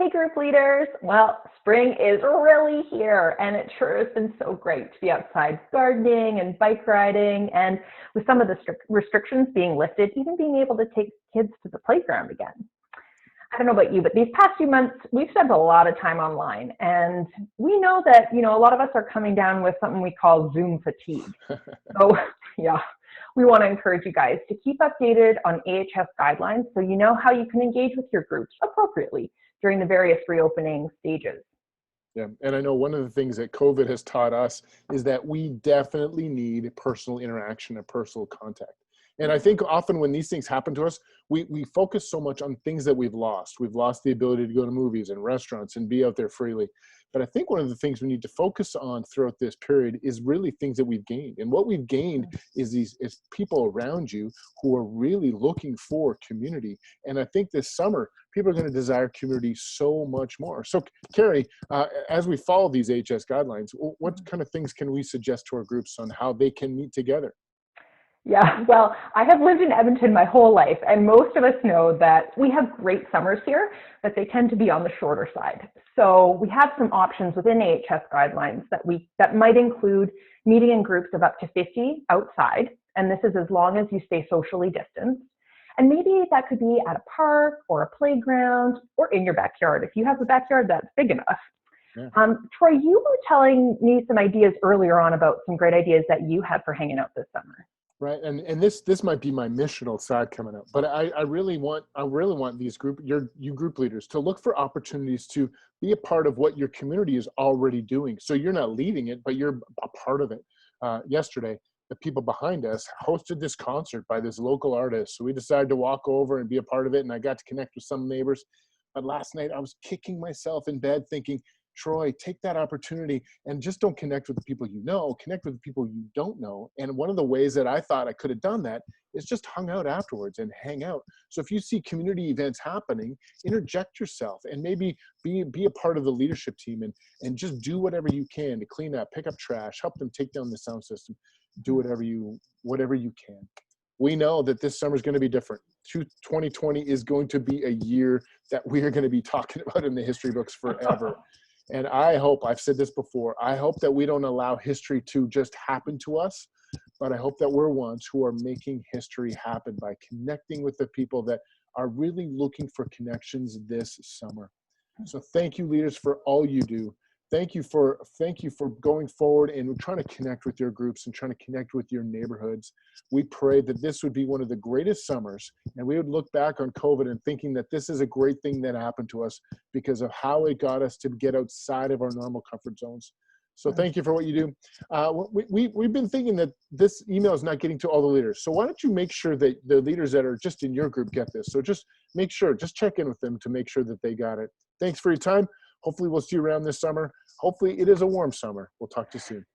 Hey group leaders, well, spring is really here and it sure has been so great to be outside gardening and bike riding, and with some of the restrictions being lifted, even being able to take kids to the playground again. I don't know about you, but these past few months, we've spent a lot of time online, and we know that, a lot of us are coming down with something we call Zoom fatigue. So, yeah, we want to encourage you guys to keep updated on AHS guidelines so you know how you can engage with your groups appropriately during the various reopening stages. Yeah, and I know one of the things that COVID has taught us is that we definitely need personal interaction and personal contact. And I think often when these things happen to us, we focus so much on things that we've lost. We've lost the ability to go to movies and restaurants and be out there freely. But I think one of the things we need to focus on throughout this period is really things that we've gained. And what we've gained is people around you who are really looking for community. And I think this summer, people are going to desire community so much more. So, Carrie, as we follow these HS guidelines, what kind of things can we suggest to our groups on how they can meet together? Yeah, well, I have lived in Edmonton my whole life, and most of us know that we have great summers here, but they tend to be on the shorter side. So we have some options within AHS guidelines that might include meeting in groups of up to 50 outside, and this is as long as you stay socially distanced. And maybe that could be at a park or a playground or in your backyard. If you have a backyard that's big enough. Yeah. Troy, you were telling me some ideas earlier on about some great ideas that you had for hanging out this summer. Right, and this might be my missional side coming up, but I really want these you group leaders to look for opportunities to be a part of what your community is already doing. So you're not leading it, but you're a part of it. Yesterday, the people behind us hosted this concert by this local artist, so we decided to walk over and be a part of it, and I got to connect with some neighbors. But last night I was kicking myself in bed, thinking, Troy, take that opportunity and just don't connect with the people you know, connect with the people you don't know. And one of the ways that I thought I could have done that is just hung out afterwards and hang out. So if you see community events happening, interject yourself and maybe be a part of the leadership team and just do whatever you can to clean up, pick up trash, help them take down the sound system, do whatever you can. We know that this summer is going to be different. 2020 is going to be a year that we are going to be talking about in the history books forever. And I hope, I've said this before, I hope that we don't allow history to just happen to us, but I hope that we're ones who are making history happen by connecting with the people that are really looking for connections this summer. So thank you, leaders, for all you do. Thank you for going forward and trying to connect with your groups and trying to connect with your neighborhoods. We pray that this would be one of the greatest summers, and we would look back on COVID and thinking that this is a great thing that happened to us because of how it got us to get outside of our normal comfort zones. So thank you for what you do. We've been thinking that this email is not getting to all the leaders. So why don't you make sure that the leaders that are just in your group get this? So just check in with them to make sure that they got it. Thanks for your time. Hopefully we'll see you around this summer. Hopefully it is a warm summer. We'll talk to you soon.